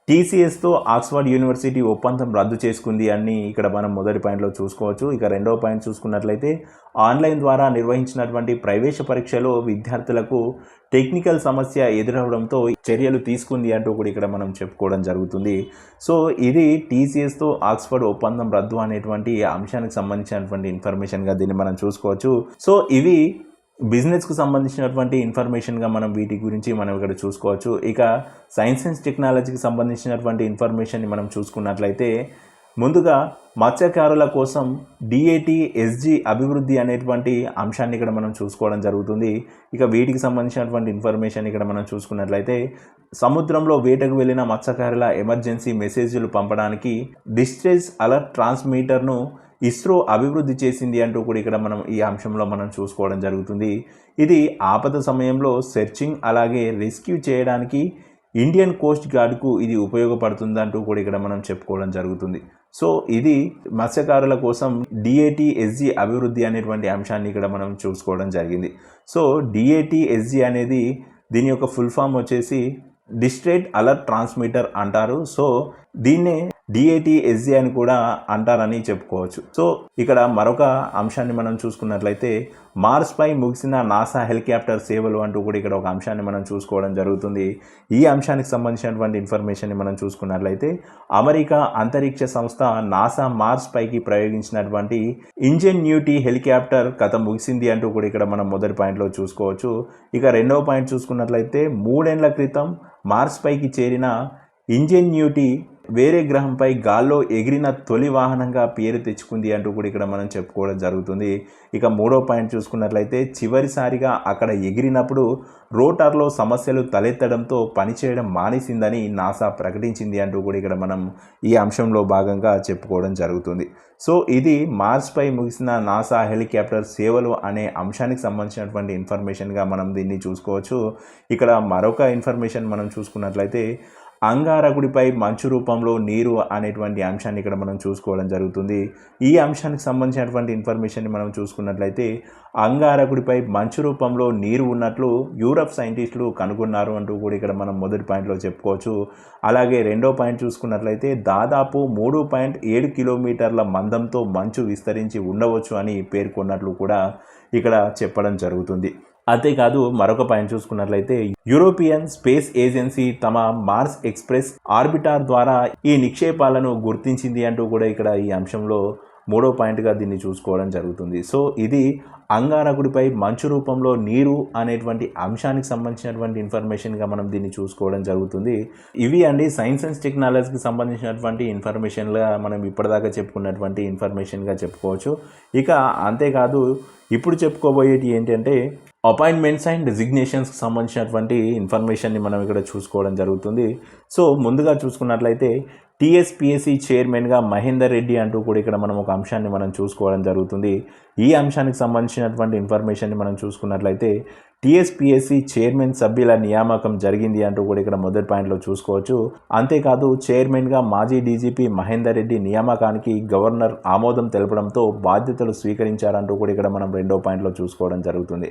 TCSతో ఆక్స్ఫర్డ్ యూనివర్సిటీ ఒప్పందం రద్దు చేసుకుంది అని ఇక్కడ మనం మొదటి పాయింట్లో చూసుకోవచ్చు. ఇక రెండవ పాయింట్ చూసుకున్నట్లయితే ఆన్లైన్ ద్వారా నిర్వహించినటువంటి ప్రవేశ పరీక్షలో విద్యార్థులకు టెక్నికల్ సమస్య ఎదురవడంతో చర్యలు తీసుకుంది అంటూ కూడా ఇక్కడ మనం చెప్పుకోవడం జరుగుతుంది. సో ఇది TCSతో ఆక్స్ఫర్డ్ ఒప్పందం రద్దు అనేటువంటి అంశానికి సంబంధించినటువంటి ఇన్ఫర్మేషన్గా దీన్ని మనం చూసుకోవచ్చు. సో ఇవి బిజినెస్కు సంబంధించినటువంటి ఇన్ఫర్మేషన్గా మనం వీటి గురించి మనం ఇక్కడ చూసుకోవచ్చు. ఇక సైన్స్ అండ్ టెక్నాలజీకి సంబంధించినటువంటి ఇన్ఫర్మేషన్ని మనం చూసుకున్నట్లయితే ముందుగా మత్స్యకారుల కోసం DAT SG అభివృద్ధి అనేటువంటి అంశాన్ని ఇక్కడ మనం చూసుకోవడం జరుగుతుంది. ఇక వీటికి సంబంధించినటువంటి ఇన్ఫర్మేషన్ ఇక్కడ మనం చూసుకున్నట్లయితే సముద్రంలో వేటకు వెళ్ళిన మత్స్యకారుల ఎమర్జెన్సీ మెసేజ్లు పంపడానికి డిస్ట్రెస్ అలర్ట్ ట్రాన్స్మిటర్ను ఇస్రో అభివృద్ధి చేసింది అంటూ కూడా ఇక్కడ మనం ఈ అంశంలో మనం చూసుకోవడం జరుగుతుంది. ఇది ఆపద సమయంలో సెర్చింగ్ అలాగే రెస్క్యూ చేయడానికి ఇండియన్ కోస్ట్ గార్డ్కు ఇది ఉపయోగపడుతుందంటూ కూడా ఇక్కడ మనం చెప్పుకోవడం జరుగుతుంది. సో ఇది మత్స్యకారుల కోసం DATSG అభివృద్ధి అనేటువంటి అంశాన్ని ఇక్కడ మనం చూసుకోవడం జరిగింది. సో DATSG అనేది దీని యొక్క ఫుల్ ఫామ్ వచ్చేసి డిస్ట్రెస్ అలర్ట్ ట్రాన్స్మిటర్ అంటారు. సో దీన్నే DATSG అని కూడా అంటారని చెప్పుకోవచ్చు. సో ఇక్కడ మరొక అంశాన్ని మనం చూసుకున్నట్లయితే మార్స్ పై ముగిసిన నాసా హెలికాప్టర్ సేవలు అంటూ కూడా ఇక్కడ ఒక అంశాన్ని మనం చూసుకోవడం జరుగుతుంది. ఈ అంశానికి సంబంధించినటువంటి ఇన్ఫర్మేషన్ని మనం చూసుకున్నట్లయితే అమెరికా అంతరిక్ష సంస్థ నాసా మార్స్ పైకి ప్రయోగించినటువంటి ఇంజెన్యూటీ హెలికాప్టర్ కథ ముగిసింది అంటూ కూడా ఇక్కడ మనం మొదటి పాయింట్లో చూసుకోవచ్చు. ఇక రెండవ పాయింట్ చూసుకున్నట్లయితే 3 ఏళ్ల క్రితం మార్స్ పైకి చేరిన ఇంజెన్యూటీ వేరే గ్రహంపై గాల్లో ఎగిరిన తొలి వాహనంగా పేరు తెచ్చుకుంది అంటూ కూడా ఇక్కడ మనం చెప్పుకోవడం జరుగుతుంది. ఇక మూడో పాయింట్ చూసుకున్నట్లయితే చివరిసారిగా అక్కడ ఎగిరినప్పుడు రోటర్లో సమస్యలు తలెత్తడంతో పనిచేయడం మానేసిందని నాసా ప్రకటించింది అంటూ కూడా ఇక్కడ మనం ఈ అంశంలో భాగంగా చెప్పుకోవడం జరుగుతుంది. సో ఇది మార్స్పై ముగిసిన నాసా హెలికాప్టర్ సేవలు అనే అంశానికి సంబంధించినటువంటి ఇన్ఫర్మేషన్గా మనం దీన్ని చూసుకోవచ్చు. ఇక్కడ మరొక ఇన్ఫర్మేషన్ మనం చూసుకున్నట్లయితే అంగారకుడిపై మంచు రూపంలో నీరు అనేటువంటి అంశాన్ని ఇక్కడ మనం చూసుకోవడం జరుగుతుంది. ఈ అంశానికి సంబంధించినటువంటి ఇన్ఫర్మేషన్ని మనం చూసుకున్నట్లయితే అంగారకుడిపై మంచు రూపంలో నీరు ఉన్నట్లు యూరప్ సైంటిస్టులు కనుగొన్నారు అంటూ కూడా ఇక్కడ మనం మొదటి పాయింట్లో చెప్పుకోవచ్చు. అలాగే రెండో పాయింట్ చూసుకున్నట్లయితే దాదాపు 3.7 కిలోమీటర్ల మందంతో మంచు విస్తరించి ఉండవచ్చు అని పేర్కొన్నట్లు కూడా ఇక్కడ చెప్పడం జరుగుతుంది. అంతేకాదు మరొక పాయింట్ చూసుకున్నట్లయితే యూరోపియన్ స్పేస్ ఏజెన్సీ తమ మార్స్ ఎక్స్ప్రెస్ ఆర్బిటార్ ద్వారా ఈ నిక్షేపాలను గుర్తించింది అంటూ కూడా ఇక్కడ ఈ అంశంలో మూడో పాయింట్గా దీన్ని చూసుకోవడం జరుగుతుంది. సో ఇది అంగారకుడిపై మంచు రూపంలో నీరు అనేటువంటి అంశానికి సంబంధించినటువంటి ఇన్ఫర్మేషన్గా మనం దీన్ని చూసుకోవడం జరుగుతుంది. ఇవి అండి సైన్స్ అండ్ టెక్నాలజీకి సంబంధించినటువంటి ఇన్ఫర్మేషన్గా మనం ఇప్పటిదాకా చెప్పుకున్నటువంటి ఇన్ఫర్మేషన్గా చెప్పుకోవచ్చు. ఇక అంతేకాదు ఇప్పుడు చెప్పుకోబోయేటి ఏంటంటే అపాయింట్మెంట్స్ అండ్ డిజిగ్నేషన్స్కి సంబంధించినటువంటి ఇన్ఫర్మేషన్ని మనం ఇక్కడ చూసుకోవడం జరుగుతుంది. సో ముందుగా చూసుకున్నట్లయితే TSPSC చైర్మన్గా మహేందర్ రెడ్డి అంటూ కూడా ఇక్కడ మనం ఒక అంశాన్ని మనం చూసుకోవడం జరుగుతుంది. ఈ అంశానికి సంబంధించినటువంటి ఇన్ఫర్మేషన్ని మనం చూసుకున్నట్లయితే TSPSC చైర్మన్ సభ్యుల నియామకం జరిగింది అంటూ కూడా ఇక్కడ మొదటి పాయింట్లో చూసుకోవచ్చు. అంతేకాదు చైర్మన్గా మాజీ DGP మహేందర్ రెడ్డి నియామకానికి గవర్నర్ ఆమోదం తెలపడంతో బాధ్యతలు స్వీకరించారంటూ కూడా ఇక్కడ మనం రెండో పాయింట్లో చూసుకోవడం జరుగుతుంది.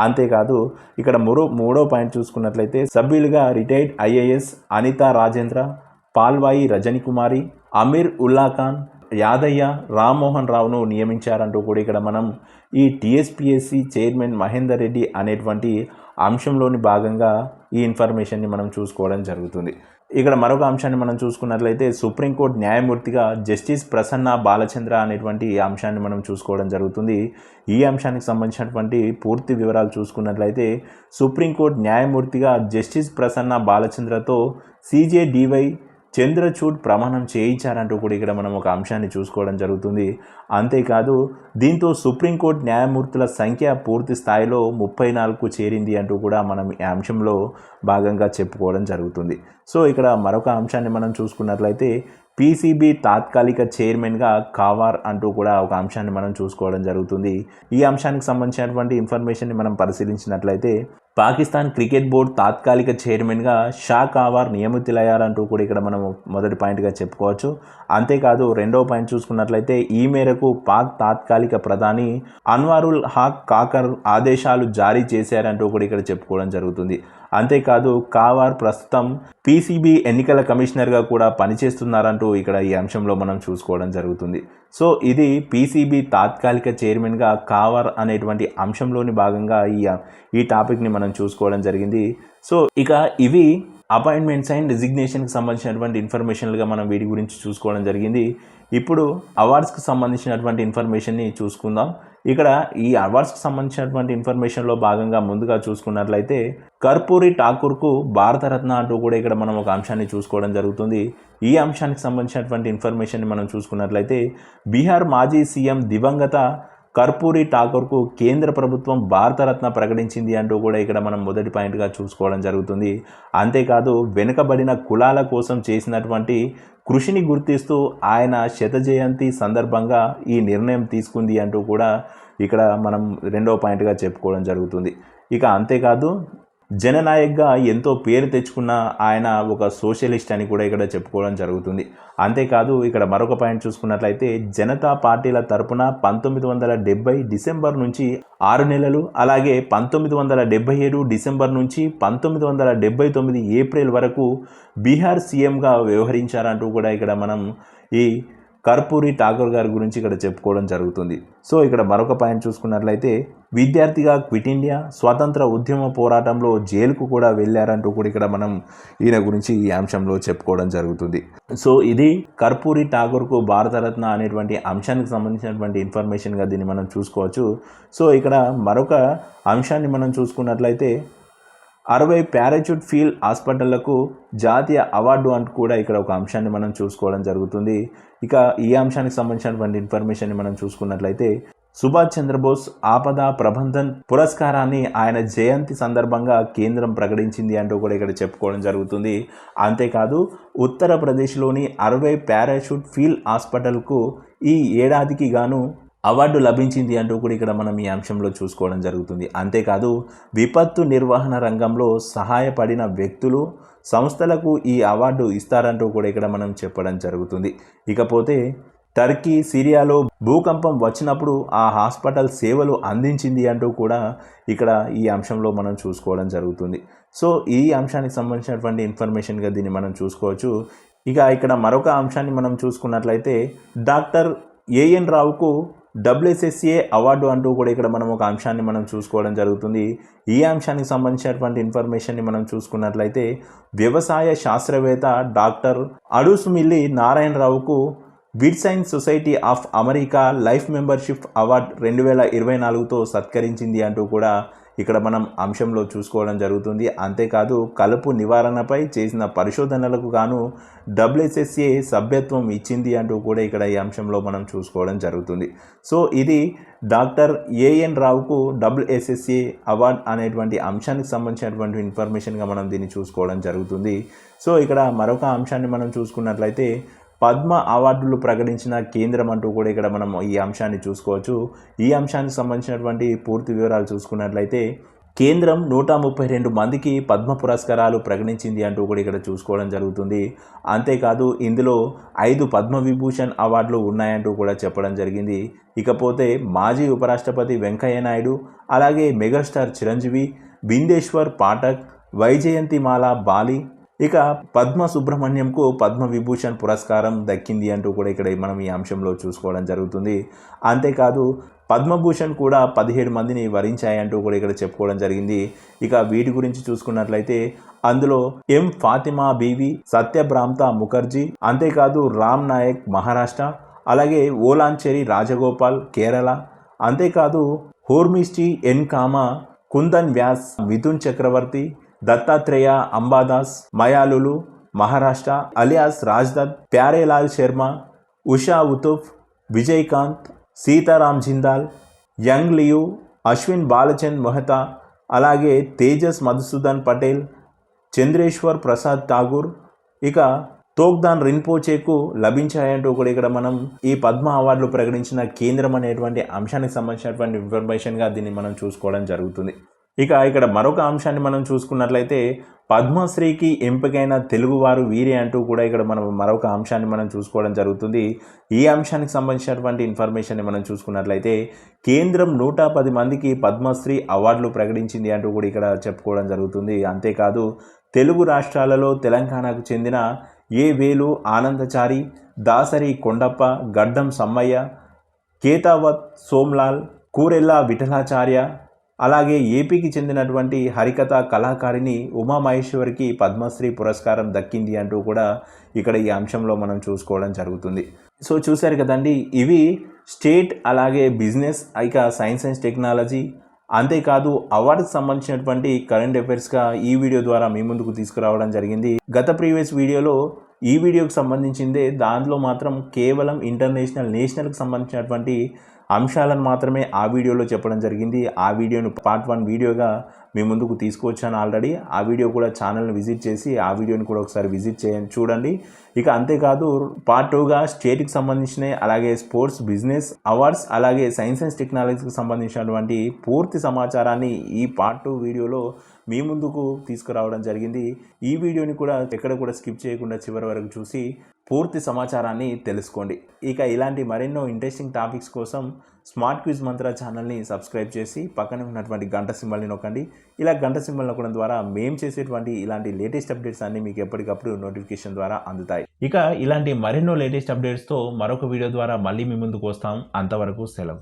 అంతేకాదు ఇక్కడ మూడో పాయింట్ చూసుకున్నట్లయితే సభ్యులుగా రిటైర్డ్ IAS అనితా రాజేంద్ర, పాల్వాయి రజనీకుమారి, అమీర్ ఉల్లా ఖాన్, యాదయ్య, రామ్మోహన్ రావును నియమించారంటూ కూడా ఇక్కడ మనం ఈ TSPSC చైర్మన్ మహేందర్ రెడ్డి అనేటువంటి అంశంలోని భాగంగా ఈ ఇన్ఫర్మేషన్ని మనం చూసుకోవడం జరుగుతుంది. ఇక్కడ మరొక అంశాన్ని మనం చూసుకున్నట్లయితే సుప్రీంకోర్టు న్యాయమూర్తిగా జస్టిస్ ప్రసన్న బాలచంద్ర అనేటువంటి అంశాన్ని మనం చూసుకోవడం జరుగుతుంది. ఈ అంశానికి సంబంధించినటువంటి పూర్తి వివరాలు చూసుకున్నట్లయితే సుప్రీంకోర్టు న్యాయమూర్తిగా జస్టిస్ ప్రసన్న బాలచంద్రతో CJDY చంద్రచూడ్ ప్రమాణం చేయించారంటూ కూడా ఇక్కడ మనం ఒక అంశాన్ని చూసుకోవడం జరుగుతుంది. అంతేకాదు దీంతో సుప్రీంకోర్టు న్యాయమూర్తుల సంఖ్య పూర్తి స్థాయిలో 34కు చేరింది అంటూ కూడా మనం ఈ అంశంలో భాగంగా చెప్పుకోవడం జరుగుతుంది. సో ఇక్కడ మరొక అంశాన్ని మనం చూసుకున్నట్లయితే PCB తాత్కాలిక చైర్మన్గా కావార్ అంటూ కూడా ఒక అంశాన్ని మనం చూసుకోవడం జరుగుతుంది. ఈ అంశానికి సంబంధించినటువంటి ఇన్ఫర్మేషన్ని మనం పరిశీలించినట్లయితే పాకిస్తాన్ క్రికెట్ బోర్డు తాత్కాలిక చైర్మన్గా షా కావార్ నియమితులయ్యారంటూ కూడా ఇక్కడ మనం మొదటి పాయింట్గా చెప్పుకోవచ్చు. అంతేకాదు రెండో పాయింట్ చూసుకున్నట్లయితే ఈ మేరకు పాక్ తాత్కాలిక ప్రధాని అన్వారుల్ హక్ కాకర్ ఆదేశాలు జారీ చేశారంటూ కూడా ఇక్కడ చెప్పుకోవడం జరుగుతుంది. అంతేకాదు కావార్ ప్రస్తుతం PCB ఎన్నికల కమిషనర్గా కూడా పనిచేస్తున్నారంటూ ఇక్కడ ఈ అంశంలో మనం చూసుకోవడం జరుగుతుంది. సో ఇది PCB తాత్కాలిక చైర్మన్గా కావార్ అనేటువంటి అంశంలోని భాగంగా ఈ టాపిక్ని మనం చూసుకోవడం జరిగింది. సో ఇక ఇవి అపాయింట్మెంట్స్ అండ్ డిజిగ్నేషన్కి సంబంధించినటువంటి ఇన్ఫర్మేషన్లుగా మనం వీటి గురించి చూసుకోవడం జరిగింది. ఇప్పుడు అవార్డ్స్కి సంబంధించినటువంటి ఇన్ఫర్మేషన్ని చూసుకుందాం. ఇక్కడ ఈ అవార్డ్స్కి సంబంధించినటువంటి ఇన్ఫర్మేషన్లో భాగంగా ముందుగా చూసుకున్నట్లయితే కర్పూరి ఠాకూర్కు భారతరత్న అంటూ కూడా ఇక్కడ మనం ఒక అంశాన్ని చూసుకోవడం జరుగుతుంది. ఈ అంశానికి సంబంధించినటువంటి ఇన్ఫర్మేషన్ని మనం చూసుకున్నట్లయితే బీహార్ మాజీ సీఎం దివంగత కర్పూరి ఠాకూర్కు కేంద్ర ప్రభుత్వం భారతరత్న ప్రకటించింది అంటూ కూడా ఇక్కడ మనం మొదటి పాయింట్గా చూసుకోవడం జరుగుతుంది. అంతేకాదు వెనుకబడిన కులాల కోసం చేసినటువంటి కృషిని గుర్తిస్తూ ఆయన శత జయంతి సందర్భంగా ఈ నిర్ణయం తీసుకుంది అంటూ కూడా ఇక్కడ మనం రెండో పాయింట్గా చెప్పుకోవడం జరుగుతుంది. ఇక అంతేకాదు జననాయక్గా ఎంతో పేరు తెచ్చుకున్న ఆయన ఒక సోషలిస్ట్ అని కూడా ఇక్కడ చెప్పుకోవడం జరుగుతుంది. అంతేకాదు ఇక్కడ మరొక పాయింట్ చూసుకున్నట్లయితే జనతా పార్టీల తరపున 1970 డిసెంబర్ నుంచి 6 నెలలు, అలాగే 1977 డిసెంబర్ నుంచి 1979 ఏప్రిల్ వరకు బీహార్ సీఎంగా వ్యవహరించారంటూ కూడా ఇక్కడ మనం ఈ కర్పూరి ఠాకూర్ గారి గురించి ఇక్కడ చెప్పుకోవడం జరుగుతుంది. సో ఇక్కడ మరొక పాయింట్ చూసుకున్నట్లయితే విద్యార్థిగా క్విట్ ఇండియా, స్వాతంత్ర ఉద్యమ పోరాటంలో జైలుకు కూడా వెళ్ళారంటూ కూడా ఇక్కడ మనం ఈయన గురించి ఈ అంశంలో చెప్పుకోవడం జరుగుతుంది. సో ఇది కర్పూరి ఠాకూర్కు భారతరత్న అనేటువంటి అంశానికి సంబంధించినటువంటి ఇన్ఫర్మేషన్గా దీన్ని మనం చూసుకోవచ్చు. సో ఇక్కడ మరొక అంశాన్ని మనం చూసుకున్నట్లయితే 60 పారాచూట్ ఫీల్డ్ హాస్పిటళ్లకు జాతీయ అవార్డు అంటూ కూడా ఇక్కడ ఒక అంశాన్ని మనం చూసుకోవడం జరుగుతుంది. ఇక ఈ అంశానికి సంబంధించినటువంటి ఇన్ఫర్మేషన్ని మనం చూసుకున్నట్లయితే సుభాష్ చంద్రబోస్ ఆపద ప్రబంధన్ పురస్కారాన్ని ఆయన జయంతి సందర్భంగా కేంద్రం ప్రకటించింది అంటూ కూడా ఇక్కడ చెప్పుకోవడం జరుగుతుంది. అంతేకాదు ఉత్తరప్రదేశ్లోని 60 పారాచూట్ ఫీల్డ్ హాస్పిటల్కు ఈ ఏడాదికి గాను అవార్డు లభించింది అంటూ కూడా ఇక్కడ మనం ఈ అంశంలో చూసుకోవడం జరుగుతుంది. అంతేకాదు విపత్తు నిర్వహణ రంగంలో సహాయపడిన వ్యక్తులు, సంస్థలకు ఈ అవార్డు ఇస్తారంటూ కూడా ఇక్కడ మనం చెప్పడం జరుగుతుంది. ఇకపోతే టర్కీ, సిరియాలో భూకంపం వచ్చినప్పుడు ఆ హాస్పిటల్ సేవలు అందించింది అంటూ కూడా ఇక్కడ ఈ అంశంలో మనం చూసుకోవడం జరుగుతుంది. సో ఈ అంశానికి సంబంధించినటువంటి ఇన్ఫర్మేషన్గా దీన్ని మనం చూసుకోవచ్చు. ఇక ఇక్కడ మరొక అంశాన్ని మనం చూసుకున్నట్లయితే డాక్టర్ ఏఎన్ రావుకు WSSA అవార్డు అంటూ కూడా ఇక్కడ మనం ఒక అంశాన్ని మనం చూసుకోవడం జరుగుతుంది. ఈ అంశానికి సంబంధించినటువంటి ఇన్ఫర్మేషన్ని మనం చూసుకున్నట్లయితే వ్యవసాయ శాస్త్రవేత్త డాక్టర్ అడుసుమిల్లి నారాయణరావుకు weed science society of America life membership award 2024తో సత్కరించింది అంటూ కూడా ఇక్కడ మనం అంశంలో చూసుకోవడం జరుగుతుంది. అంతేకాదు కలుపు నివారణపై చేసిన పరిశోధనలకు గాను WSSA సభ్యత్వం ఇచ్చింది అంటూ కూడా ఇక్కడ ఈ అంశంలో మనం చూసుకోవడం జరుగుతుంది. సో ఇది డాక్టర్ ఏఎన్ రావుకు WSSA అవార్డ్ అనేటువంటి అంశానికి సంబంధించినటువంటి ఇన్ఫర్మేషన్గా మనం దీన్ని చూసుకోవడం జరుగుతుంది. సో ఇక్కడ మరొక అంశాన్ని మనం చూసుకున్నట్లయితే పద్మ అవార్డులు ప్రకటించిన కేంద్రం అంటూ కూడా ఇక్కడ మనం ఈ అంశాన్ని చూసుకోవచ్చు. ఈ అంశానికి సంబంధించినటువంటి పూర్తి వివరాలు చూసుకున్నట్లయితే కేంద్రం 132 మందికి పద్మ పురస్కారాలు ప్రకటించింది అంటూ కూడా ఇక్కడ చూసుకోవడం జరుగుతుంది. అంతేకాదు ఇందులో 5 పద్మవిభూషణ్ అవార్డులు ఉన్నాయంటూ కూడా చెప్పడం జరిగింది. ఇకపోతే మాజీ ఉపరాష్ట్రపతి వెంకయ్య నాయుడు, అలాగే మెగాస్టార్ చిరంజీవి, బిందేశ్వర్ పాఠక్, వైజయంతిమాల బాలి, ఇక పద్మ సుబ్రహ్మణ్యంకు పద్మవిభూషణ్ పురస్కారం దక్కింది అంటూ కూడా ఇక్కడ మనం ఈ అంశంలో చూసుకోవడం జరుగుతుంది. అంతేకాదు పద్మభూషణ్ కూడా 17 మందిని వరించాయంటూ కూడా ఇక్కడ చెప్పుకోవడం జరిగింది. ఇక వీటి గురించి చూసుకున్నట్లయితే అందులో ఎం ఫాతిమా బీవి, సత్యభ్రాంత ముఖర్జీ, అంతేకాదు రామ్ నాయక్ మహారాష్ట్ర, అలాగే ఓలాంచెరి రాజగోపాల్ కేరళ, అంతేకాదు Hormusji N Cama, Kundan Vyas, Mithun Chakraborty, Dattatray Ambadas Mayaloo Maharashtra, alias Rajdutt, Pyarelal Sharma, Usha Uthup, Vijayakanth, Sitaram Jindal, Young Liu, Ashwin Balachand Mehta, అలాగే తేజస్ మధుసూదన్ పటేల్, చంద్రేశ్వర్ ప్రసాద్ ఠాగూర్, ఇక తోగ్దాన్ రిన్పోచేకు లభించాయంటూ కూడా ఇక్కడ మనం ఈ పద్మ అవార్డులు ప్రకటించిన కేంద్రం అనేటువంటి అంశానికి సంబంధించినటువంటి ఇన్ఫర్మేషన్గా దీన్ని మనం చూసుకోవడం జరుగుతుంది. ఇక ఇక్కడ మరొక అంశాన్ని మనం చూసుకున్నట్లయితే పద్మశ్రీకి ఎంపికైన తెలుగువారు వీరే అంటూ కూడా ఇక్కడ మనం మరొక అంశాన్ని మనం చూసుకోవడం జరుగుతుంది. ఈ అంశానికి సంబంధించినటువంటి ఇన్ఫర్మేషన్ని మనం చూసుకున్నట్లయితే కేంద్రం 110 మందికి పద్మశ్రీ అవార్డులు ప్రకటించింది అంటూ కూడా ఇక్కడ చెప్పుకోవడం జరుగుతుంది. అంతేకాదు తెలుగు రాష్ట్రాలలో తెలంగాణకు చెందిన ఏ వేలు ఆనందచారి, దాసరి కొండప్ప, గడ్డం సమ్మయ్య, కేతావత్ సోమ్లాల్, కూరెల్లా విఠలాచార్య, అలాగే ఏపీకి చెందినటువంటి హరికథ కళాకారిణి ఉమామహేశ్వరికి పద్మశ్రీ పురస్కారం దక్కింది అంటూ కూడా ఇక్కడ ఈ అంశంలో మనం చూసుకోవడం జరుగుతుంది. సో చూశారు కదండి, ఇవి స్టేట్, అలాగే బిజినెస్, ఇక సైన్స్ అండ్ టెక్నాలజీ, అంతేకాదు అవార్డుకి సంబంధించినటువంటి కరెంట్ అఫైర్స్గా ఈ వీడియో ద్వారా మీ ముందుకు తీసుకురావడం జరిగింది. గత ప్రీవియస్ వీడియోలో ఈ వీడియోకి సంబంధించిందే, దాంట్లో మాత్రం కేవలం నేషనల్కి సంబంధించినటువంటి అంశాలను మాత్రమే ఆ వీడియోలో చెప్పడం జరిగింది. ఆ వీడియోను పార్ట్ 1 వీడియోగా మీ ముందుకు తీసుకువచ్చాను ఆల్రెడీ. ఆ వీడియో కూడా ఛానల్ని విజిట్ చేసి ఆ వీడియోని కూడా ఒకసారి విజిట్ చేయండి, చూడండి. ఇక అంతేకాదు పార్ట్ 2గా స్టేట్కి సంబంధించినవి, అలాగే స్పోర్ట్స్, బిజినెస్, అవార్డ్స్, అలాగే సైన్స్ అండ్ టెక్నాలజీకి సంబంధించినటువంటి పూర్తి సమాచారాన్ని ఈ పార్ట్ 2 వీడియోలో మీ ముందుకు తీసుకురావడం జరిగింది. ఈ వీడియోని కూడా ఎక్కడ కూడా స్కిప్ చేయకుండా చివరి వరకు చూసి పూర్తి సమాచారాన్ని తెలుసుకోండి. ఇక ఇలాంటి మరెన్నో ఇంట్రెస్టింగ్ టాపిక్స్ కోసం స్మార్ట్ క్విజ్ మంత్ర ఛానల్ని సబ్స్క్రైబ్ చేసి పక్కనే ఉన్నటువంటి గంట సింబల్ని నొక్కండి. ఇలా గంట సింబల్ నొక్కడం ద్వారా మేము చేసేటువంటి ఇలాంటి లేటెస్ట్ అప్డేట్స్ అన్నీ మీకు ఎప్పటికప్పుడు నోటిఫికేషన్ ద్వారా అందుతాయి. ఇక ఇలాంటి మరెన్నో లేటెస్ట్ అప్డేట్స్తో మరొక వీడియో ద్వారా మళ్ళీ మీ ముందుకు వస్తాం. అంతవరకు సెలవు.